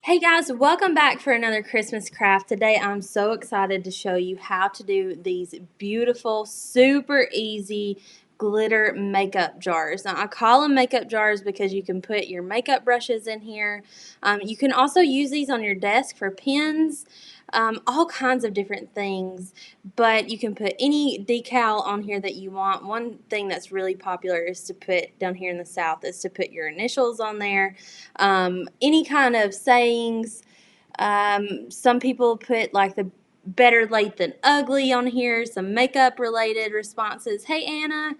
Hey guys, welcome back for another Christmas craft. Today I'm so excited to show you how to do these beautiful, super easy glitter makeup jars. Now I call them makeup jars because you can put your makeup brushes in here. You can also use these on your desk for pens, all kinds of different things, but you can put any decal on here that you want. One thing that's really popular is to put, down here in the South, is to put your initials on there. Any kind of sayings. Some people put like the better late than ugly on here, some makeup related responses. Hey Anna.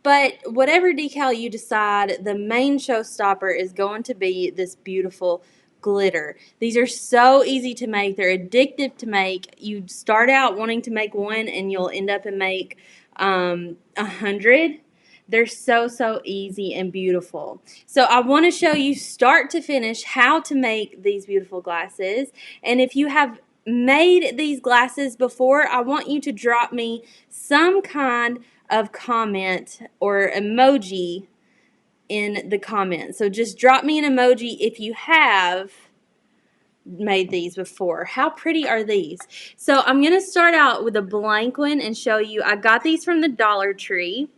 But whatever decal you decide, the main showstopper is going to be this beautiful glitter. These are so easy to make. They're addictive to make. You start out wanting to make one and you'll end up and make 100. They're so easy and beautiful. So I want to show you start to finish how to make these beautiful glasses. And if you have made these glasses before, I want you to drop me some kind of comment or emoji in the comments. So just drop me an emoji if you have made these before. How pretty are these? So I'm going to start out with a blank one and show you. I got these from the Dollar Tree.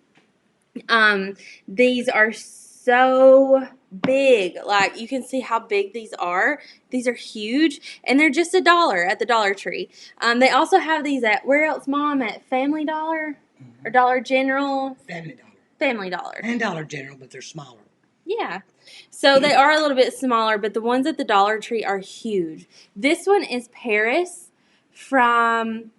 These are so big. Like, you can see how big these are. These are huge, and they're just $1 at the Dollar Tree. They also have these at, where else, Mom? At Family Dollar or Dollar General? Family Dollar. Family Dollar. And Dollar General, but they're smaller. Yeah. So they are a little bit smaller, but the ones at the Dollar Tree are huge. This one is Paris from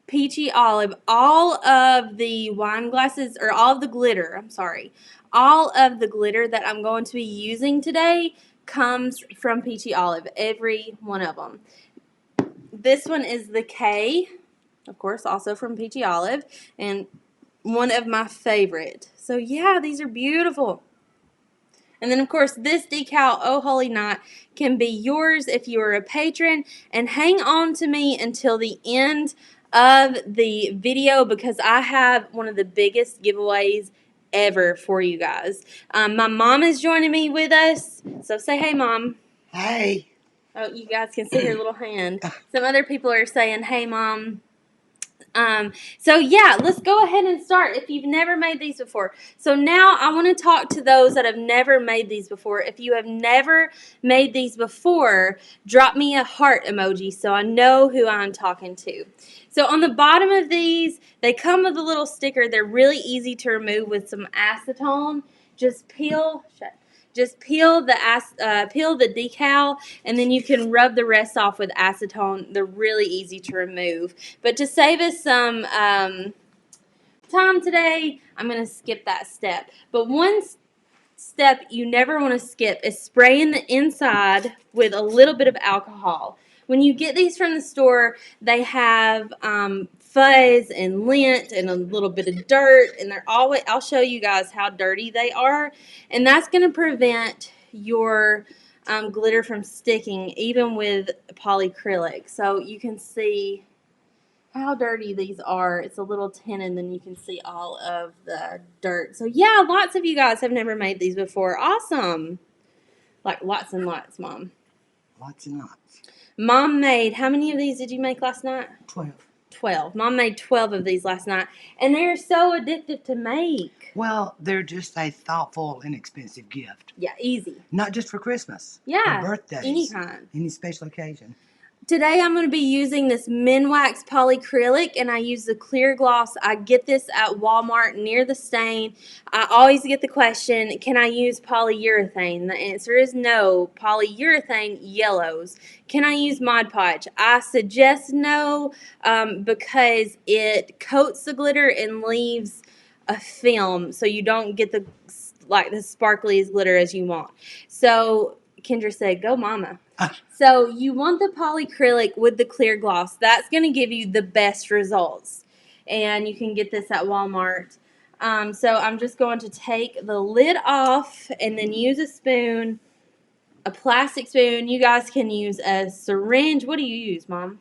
Peachy Olive. All of the wine glasses, or all of the glitter, I'm sorry, all of the glitter that I'm going to be using today comes from Peachy Olive, every one of them. This one is the K, of course, also from Peachy Olive, and one of my favorite. So yeah, these are beautiful. And then, of course, this decal, Oh Holy Night, can be yours if you are a patron. And hang on to me until the end of the video because I have one of the biggest giveaways ever for you guys. My mom is joining me with us. So say hey, Mom. Hey. Oh, you guys can see her little hand. Some other people are saying, hey, Mom. So yeah, let's go ahead and start if you've never made these before. So now I want to talk to those that have never made these before. If you have never made these before, drop me a heart emoji so I know who I'm talking to. So on the bottom of these, they come with a little sticker. They're really easy to remove with some acetone. Just peel the decal, and then you can rub the rest off with acetone. They're really easy to remove. But to save us some time today, I'm going to skip that step. But one step you never want to skip is spraying the inside with a little bit of alcohol. When you get these from the store, they have fuzz and lint and a little bit of dirt, and they're always, I'll show you guys how dirty they are, and that's going to prevent your glitter from sticking even with polyacrylic. So you can see how dirty these are. It's a little tinted, and then you can see all of the dirt. So yeah, lots of you guys have never made these before. Awesome. Like lots and lots, Mom. Lots and lots. Mom made, how many of these did you make last night? 12. 12. Mom made 12 of these last night, and they're so addictive to make. Well, they're just a thoughtful, inexpensive gift. Yeah, easy. Not just for Christmas. Yeah. For birthdays. Any kind. Any special occasion. Today I'm going to be using this Minwax polyacrylic, and I use the clear gloss. I get this at Walmart near the stain. I always get the question, can I use polyurethane? The answer is no. Polyurethane yellows. Can I use Mod Podge? I suggest no because it coats the glitter and leaves a film, so you don't get the sparkliest glitter as you want. So Kendra said, go mama. So you want the polyacrylic with the clear gloss. That's going to give you the best results. And you can get this at Walmart. So I'm just going to take the lid off and then use a spoon, a plastic spoon. You guys can use a syringe. What do you use, Mom?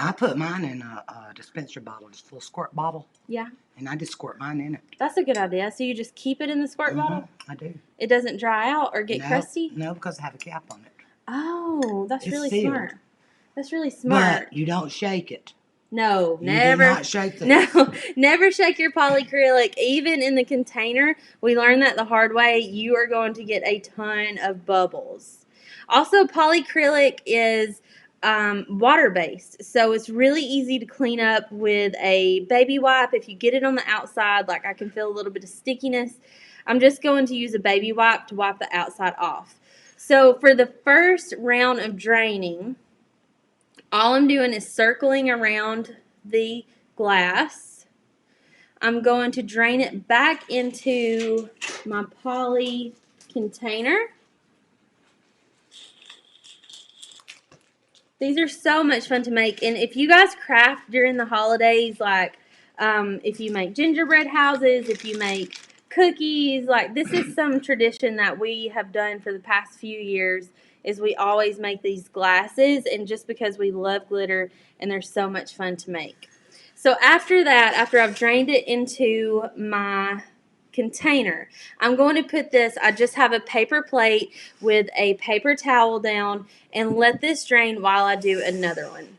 I put mine in a dispenser bottle, just a little squirt bottle, Yeah. and I just squirt mine in it. That's a good idea. So you just keep it in the squirt bottle? I do. It doesn't dry out or get crusty? No, because I have a cap on it. Oh, that's It's really sealed. smart. That's really smart. But you don't shake it. No, You never. do not shake this. No, never shake your polyacrylic. Even in the container, we learned that the hard way. You are going to get a ton of bubbles. Also, polyacrylic is water-based, so it's really easy to clean up with a baby wipe. If you get it on the outside, like I can feel a little bit of stickiness, I'm just going to use a baby wipe to wipe the outside off. So for the first round of draining, all I'm doing is circling around the glass. I'm going to drain it back into my poly container. These are so much fun to make. And if you guys craft during the holidays, like if you make gingerbread houses, if you make cookies, like this is some tradition that we have done for the past few years, is we always make these glasses, and just because we love glitter and they're so much fun to make. So after that, after I've drained it into my container, I'm going to put this, I just have a paper plate with a paper towel down, and let this drain while I do another one.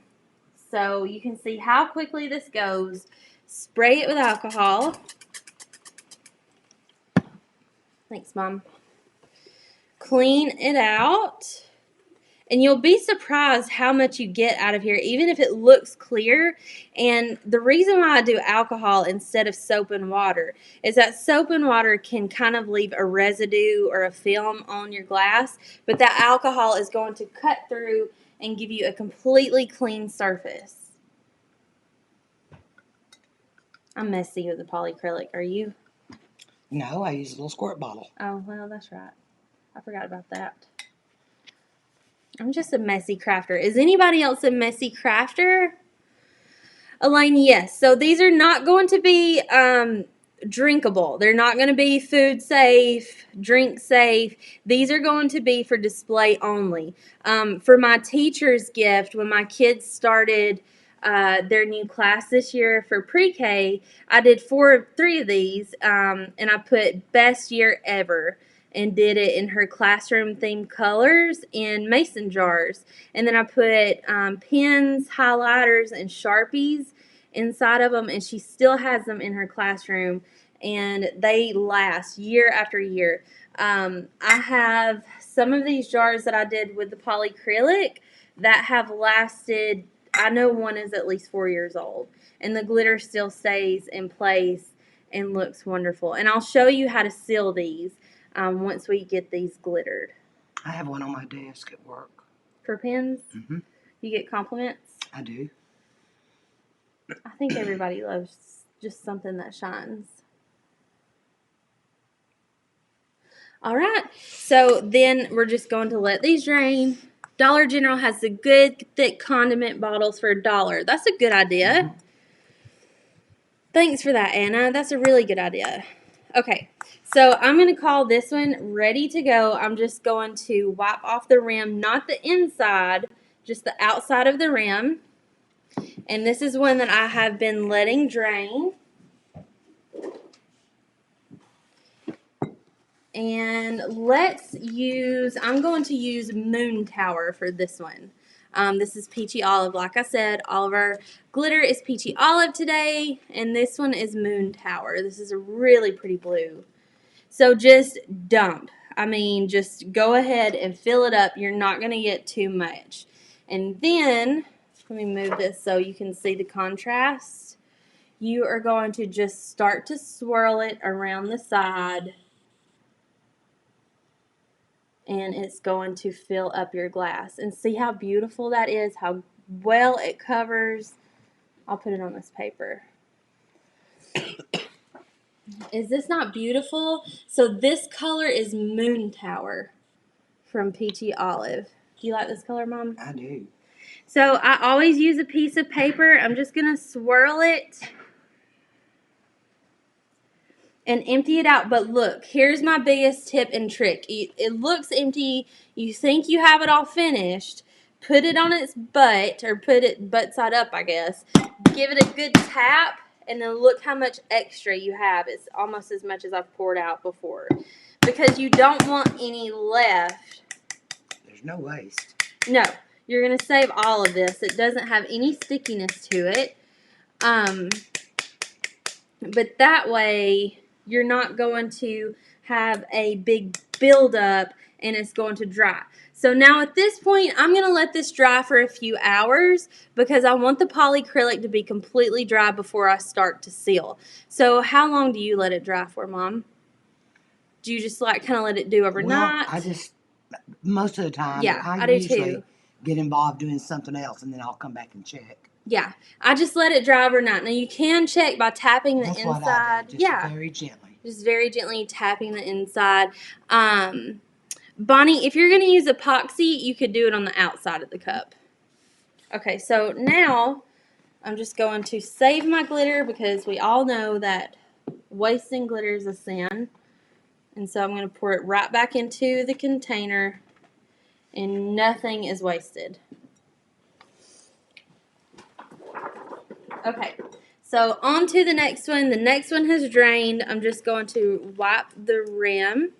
So you can see how quickly this goes. Spray it with alcohol. Thanks, Mom. Clean it out. And you'll be surprised how much you get out of here, even if it looks clear. And the reason why I do alcohol instead of soap and water is that soap and water can kind of leave a residue or a film on your glass, but that alcohol is going to cut through and give you a completely clean surface. I'm messy with the polyacrylic. Are you? No, I use a little squirt bottle. Oh, well, that's right. I forgot about that. I'm just a messy crafter. Is anybody else a messy crafter? Elaine, yes. So these are not going to be drinkable. They're not going to be food safe, drink safe. These are going to be for display only. For my teacher's gift, when my kids started their new class this year for pre-K, I did three of these, and I put best year ever, and did it in her classroom themed colors in mason jars. And then I put pens, highlighters, and Sharpies inside of them, and she still has them in her classroom, and they last year after year. I have some of these jars that I did with the polyacrylic that have lasted, I know one is at least 4 years old, and the glitter still stays in place and looks wonderful. And I'll show you how to seal these once we get these glittered. I have one on my desk at work. For pens? Mm-hmm. You get compliments? I do. I think everybody loves just something that shines. All right, so then we're just going to let these drain. Dollar General has the good thick condiment bottles for $1. That's a good idea. Mm-hmm. Thanks for that, Anna. That's a really good idea. Okay, so I'm going to call this one ready to go. I'm just going to wipe off the rim, not the inside, just the outside of the rim. And this is one that I have been letting drain. And I'm going to use Moon Tower for this one. This is Peachy Olive. Like I said, all of our glitter is Peachy Olive today, and this one is Moon Tower. This is a really pretty blue. So just dump. I mean, just go ahead and fill it up. You're not going to get too much. And then, let me move this so you can see the contrast. You are going to just start to swirl it around the side, and it's going to fill up your glass. And see how beautiful that is, how well it covers. I'll put it on this paper. Is this not beautiful? So this color is Moon Tower from Peachy Olive. Do you like this color, Mom? I do. So I always use a piece of paper. I'm just going to swirl it and empty it out. But look, here's my biggest tip and trick. It looks empty. You think you have it all finished, put it on its butt, or put it butt side up, I guess. Give it a good tap, and then look how much extra you have. It's almost as much as I've poured out before, because you don't want any left. There's no waste. No, you're going to save all of this. It doesn't have any stickiness to it. But that way, you're not going to have a big buildup and it's going to dry. So now at this point, I'm going to let this dry for a few hours because I want the polyacrylic to be completely dry before I start to seal. So how long do you let it dry for, Mom? Do you just like kind of let it do overnight? Well, most of the time, Yeah, I do usually too. get involved doing something else, and then I'll come back and check. Yeah, I just let it dry overnight. Now you can check by tapping the That's inside. what I do, just very gently. Just very gently tapping the inside. Bonnie, if you're going to use epoxy, you could do it on the outside of the cup. Okay, so now I'm just going to save my glitter because we all know that wasting glitter is a sin. And so I'm going to pour it right back into the container, and nothing is wasted. Okay, so on to the next one. The next one has drained. I'm just going to wipe the rim.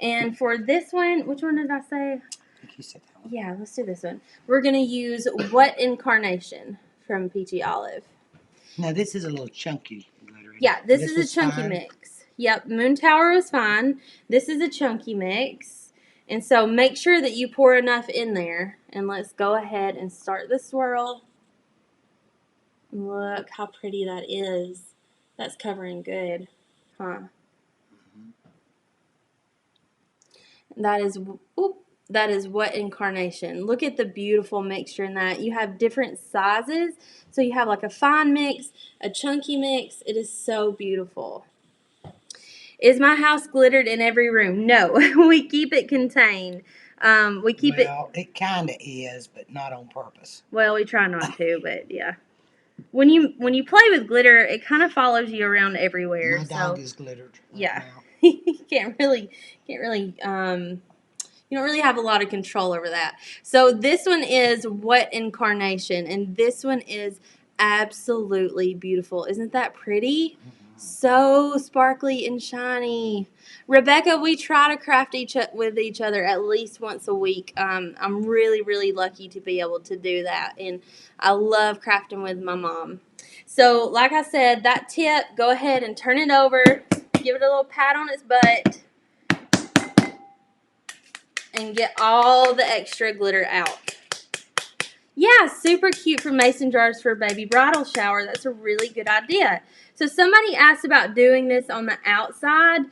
And for this one, which one did I say? I think you said that one. Yeah, let's do this one. We're going to use What Incarnation from Peachy Olive. Now, this is a little chunky glitter. Yeah, this is a chunky mix. Yep, Moon Tower was fine. This is a chunky mix. And so make sure that you pour enough in there. And let's go ahead and start the swirl. Look how pretty that is. That's covering good. Huh? That is What Incarnation. Look at the beautiful mixture in that. You have different sizes. So you have like a fine mix, a chunky mix. It is so beautiful. Is my house glittered in every room? No, we keep it contained. Well, it kind of is, but not on purpose. Well, we try not to, but yeah. When you play with glitter, it kind of follows you around everywhere. My dog is glittered. Yeah, Now. you can't really. You don't really have a lot of control over that. So this one is What Incarnation, and this one is absolutely beautiful. Isn't that pretty? So sparkly and shiny. Rebecca, we try to craft with each other at least once a week. I'm really, really lucky to be able to do that, and I love crafting with my mom. So, like I said, that tip, go ahead and turn it over. Give it a little pat on its butt. And get all the extra glitter out. Yeah, super cute for mason jars for a baby bridal shower. That's a really good idea. So somebody asked about doing this on the outside.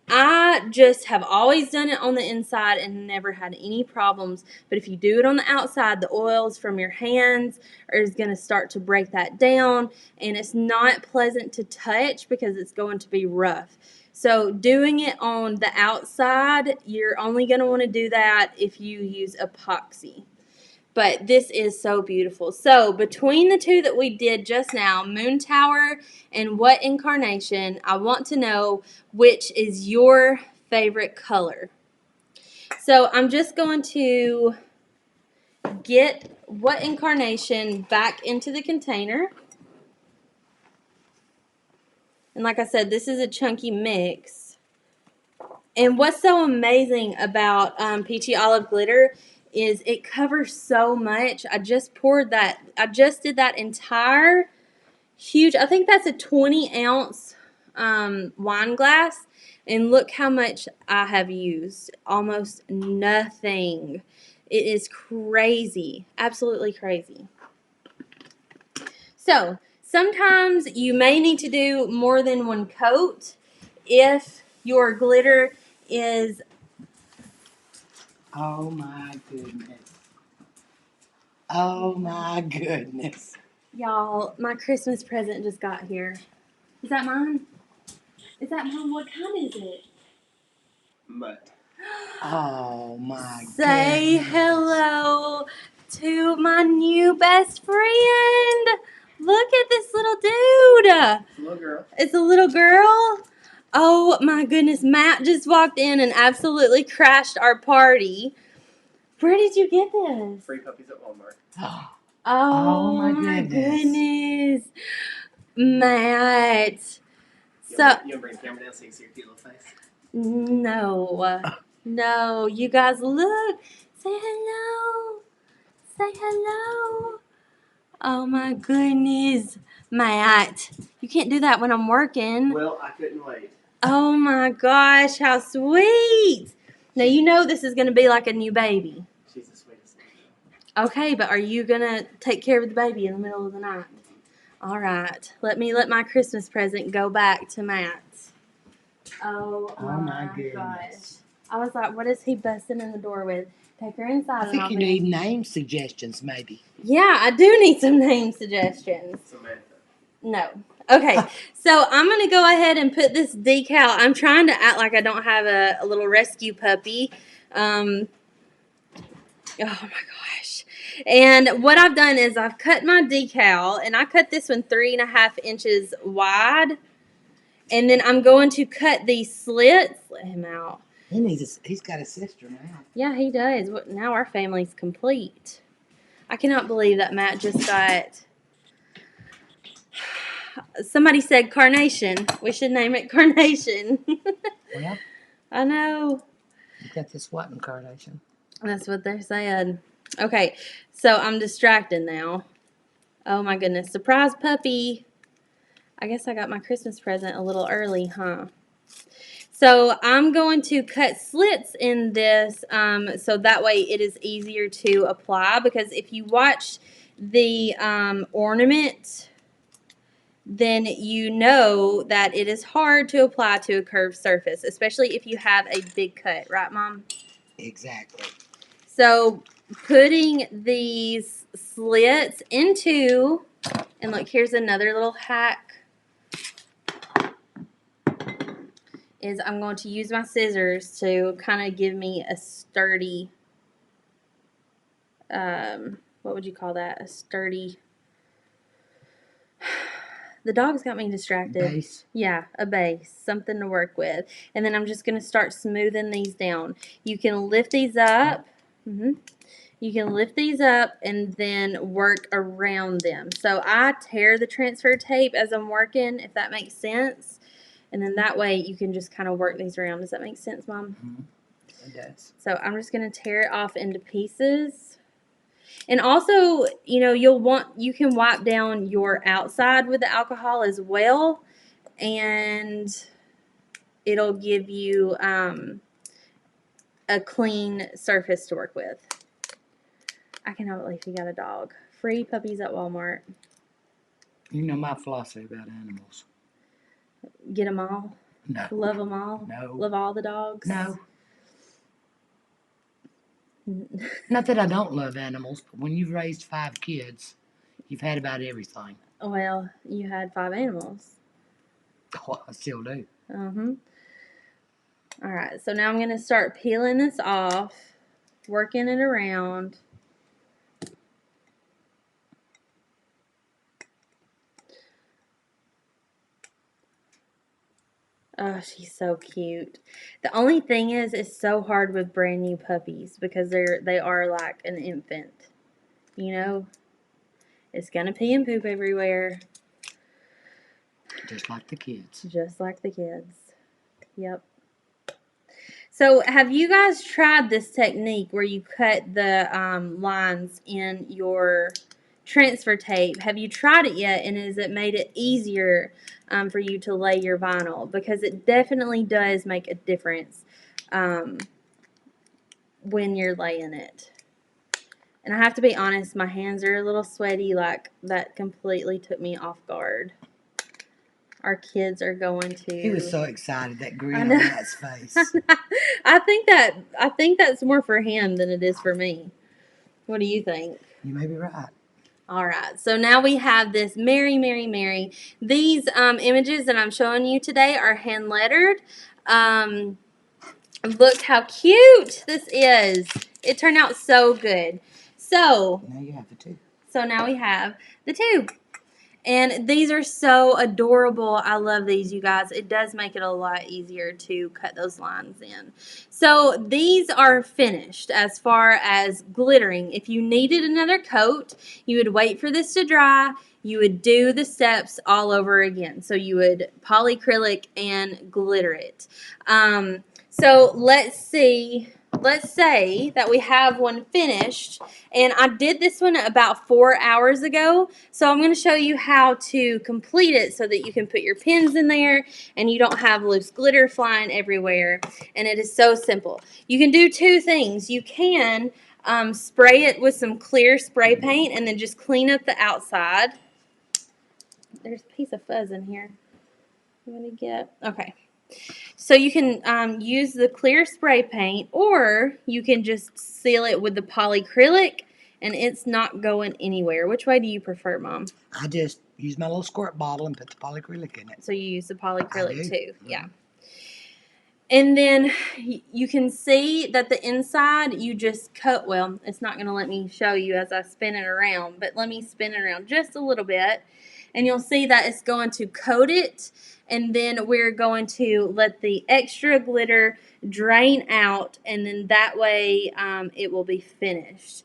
I just have always done it on the inside and never had any problems. But if you do it on the outside, the oils from your hands is going to start to break that down. And it's not pleasant to touch because it's going to be rough. So doing it on the outside, you're only going to want to do that if you use epoxy. But this is so beautiful. So between the two that we did just now, Moon Tower and What Incarnation, I want to know which is your favorite color. So I'm just going to get What Incarnation back into the container. And like I said, this is a chunky mix. And what's so amazing about Peachy Olive Glitter is it covers so much. I just did that entire huge, I think that's a 20-ounce wine glass. And look how much I have used. Almost nothing. It is crazy. Absolutely crazy. So, sometimes you may need to do more than one coat if your glitter is... Oh my goodness. Oh my goodness. Y'all, my Christmas present just got here. Is that mine? Is that mine? What kind is it? But Oh my goodness. Say hello to my new best friend. Look at this little dude. little girl. It's a little girl. Oh my goodness, Matt just walked in and absolutely crashed our party. Where did you get this? Free puppies at Walmart. Oh, my my goodness. Matt. You So, want to bring the camera down so you can see your cute little face? no. No, you guys look. Say hello. Say hello. Oh my goodness. Matt, you can't do that when I'm working. Well, I couldn't wait. Oh my gosh, how sweet. Now you know this is going to be like a new baby. She's the sweetest little girl. Okay, but are you going to take care of the baby in the middle of the night? All right. Let me let my Christmas present go back to Matt. Oh my gosh. goodness. I was like, what is he busting in the door with? Take her inside. I think you need name suggestions, maybe. Yeah, I do need some name suggestions. Samantha. No. Okay, so I'm going to go ahead and put this decal. I'm trying to act like I don't have a little rescue puppy. Oh my gosh. And what I've done is I've cut my decal, and I cut this one 3.5 inches wide. And then I'm going to cut these slits. Let him out. He's got a sister now. Yeah, he does. Now our family's complete. I cannot believe that Matt just got... Somebody said Carnation. We should name it Carnation. Well, I know. you got this what incarnation? That's what they're saying. Okay, so I'm distracted now. Oh my goodness. Surprise puppy. I guess I got my Christmas present a little early, huh? So I'm going to cut slits in this so that way it is easier to apply, because if you watch the ornament, then you know that it is hard to apply to a curved surface, especially if you have a big cut, right, Mom? Exactly. So putting these slits into, and look, here's another little hack, is I'm going to use my scissors to kind of give me a sturdy, what would you call that? A sturdy, the dog's got me distracted. Base. Yeah, a base, something to work with. And then I'm just going to start smoothing these down. You can lift these up. You can lift these up and then work around them. So I tear the transfer tape as I'm working, if that makes sense. And then that way you can just kind of work these around. Does that make sense, Mom? Mm-hmm. It does. So I'm just going to tear it off into pieces. And also, you know, you can wipe down your outside with the alcohol as well. And it'll give you a clean surface to work with. I cannot believe you got a dog. Free puppies at Walmart. You know my philosophy about animals. Get them all. No. Love them all. No. Love all the dogs. No. Not that I don't love animals, but when you've raised 5 kids, you've had about everything. Well, you had 5 animals. Oh, I still do. All right, so now I'm going to start peeling this off, working it around. Oh, she's so cute. The only thing is, it's so hard with brand new puppies because they are like an infant. You know, it's gonna pee and poop everywhere. Just like the kids. Just like the kids. Yep. So, have you guys tried this technique where you cut the lines in your transfer tape? Have you tried it yet, and has it made it easier for you to lay your vinyl? Because it definitely does make a difference when you're laying it. And I have to be honest, my hands are a little sweaty. Like, that completely took me off guard. Our kids are going to... He was so excited, that grin on Matt's face. I think that's more for him than it is for me. What do you think? You may be right. All right, so now we have this Mary, Mary, Mary. These images that I'm showing you today are hand lettered. Look how cute this is. It turned out so good. So now you have the tube. So now we have the tube. And these are so adorable. I love these, you guys. It does make it a lot easier to cut those lines in. So these are finished as far as glittering. If you needed another coat, you would wait for this to dry. You would do the steps all over again. So you would polyacrylic and glitter it. So let's see. Let's say that we have one finished, and I did this one about 4 hours ago, so I'm going to show you how to complete it so that you can put your pins in there and you don't have loose glitter flying everywhere, and it is so simple. You can do two things. You can spray it with some clear spray paint and then just clean up the outside. There's a piece of fuzz in here. You want to get, okay. So you can use the clear spray paint, or you can just seal it with the polyacrylic, and it's not going anywhere. Which way do you prefer, Mom? I just use my little squirt bottle and put the polyacrylic in it. So you use the polyacrylic too. Mm-hmm. Yeah. And then you can see that the inside you just cut, well, it's not going to let me show you as I spin it around, but let me spin it around just a little bit. And you'll see that it's going to coat it, and then we're going to let the extra glitter drain out, and then that way it will be finished.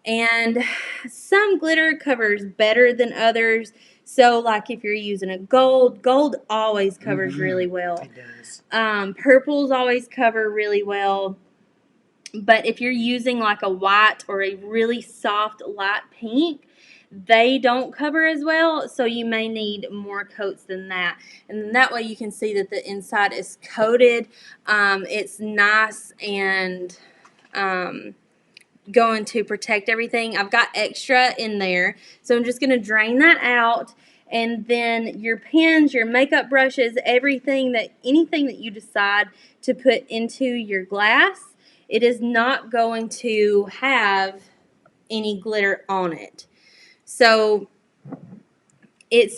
And some glitter covers better than others. So like if you're using a gold always covers really well. It does. Purples always cover really well. But if you're using like a white or a really soft light pink, they don't cover as well, so you may need more coats than that. And then that way you can see that the inside is coated. It's nice and going to protect everything. I've got extra in there, so I'm just going to drain that out. And then your pens, your makeup brushes, anything that you decide to put into your glass, it is not going to have any glitter on it. So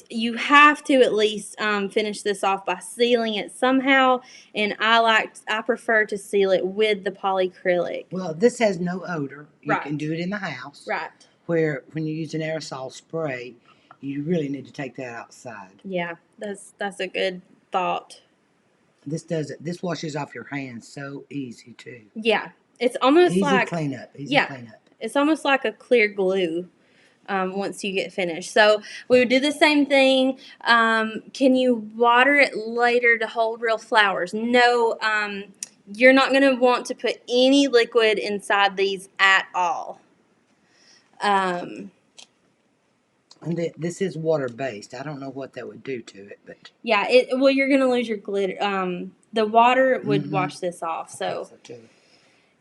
you have to at least finish this off by sealing it somehow, and I prefer to seal it with the polyacrylic. Well, this has no odor. You Right. can do it in the house. Right. Where when you use an aerosol spray, you really need to take that outside. Yeah, that's a good thought. This does it. This washes off your hands so easy too. Yeah, it's almost Easy like cleanup. Easy yeah. cleanup. It's almost like a clear glue. Once you get finished. So we would do the same thing. Can you water it later to hold real flowers? No, you're not going to want to put any liquid inside these at all. And this is water based. I don't know what that would do to it, but yeah, well, you're going to lose your glitter. The water would wash this off. So too.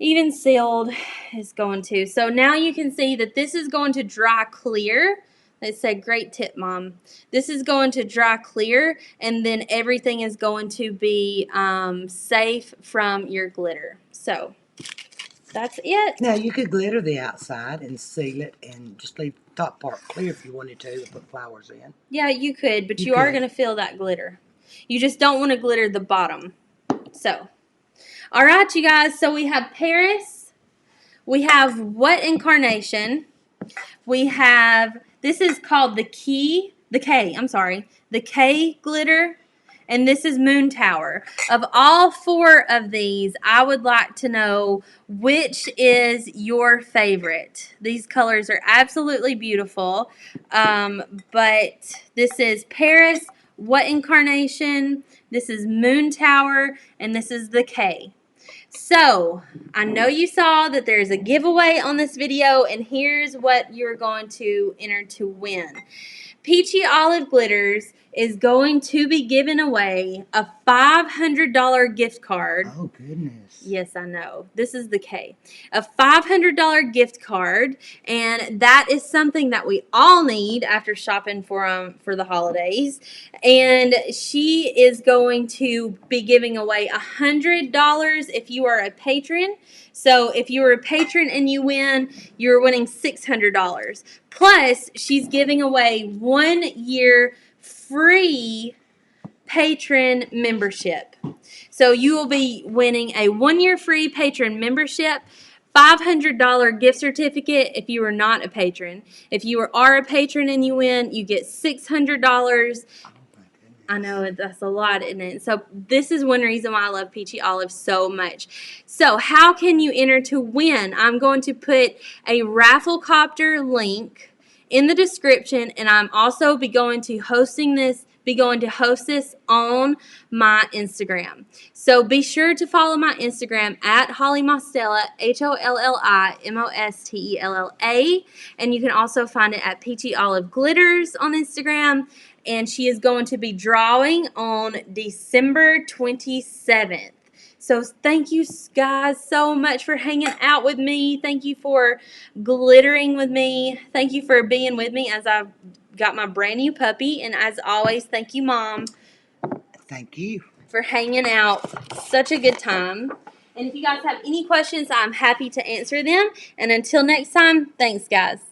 even sealed is going to. So now you can see that this is going to dry clear. They said, great tip, Mom. This is going to dry clear, and then everything is going to be safe from your glitter. So that's it. Now you could glitter the outside and seal it and just leave the top part clear if you wanted to and put flowers in. Yeah, you could, but You you are could. going to feel that glitter. You just don't want to glitter the bottom. So, all right, you guys. So we have Paris. We have What Incarnation. We have, this is called the K glitter. And this is Moon Tower. Of all four of these, I would like to know which is your favorite. These colors are absolutely beautiful. But this is Paris, What Incarnation, this is Moon Tower, and this is the K. So, I know you saw that there's a giveaway on this video, and here's what you're going to enter to win. Peachy Olive Glitters is going to be giving away a $500 gift card. Oh, goodness. Yes, I know. This is the K. A $500 gift card, and that is something that we all need after shopping for the holidays. And she is going to be giving away $100 if you are a patron. So if you are a patron and you win, you're winning $600. Plus, she's giving away 1 year free patron membership. So you will be winning a 1 year free patron membership $500 gift certificate if you are not a patron. If you are a patron and you win, you get $600. I know that's a lot, isn't it? So this is one reason why I love Peachy Olive so much. So how can you enter to win? I'm going to put a Rafflecopter link in the description, and I'm also be going to host this on my Instagram. So be sure to follow my Instagram at Holly Mostella, HOLLIMOSTELLA, and you can also find it at Peachy Olive Glitters on Instagram. And she is going to be drawing on December 27th. So thank you guys so much for hanging out with me. Thank you for glittering with me. Thank you for being with me as I got my brand new puppy. And as always, thank you, Mom, Thank you. for hanging out. Such a good time. And if you guys have any questions, I'm happy to answer them. And until next time, thanks, guys.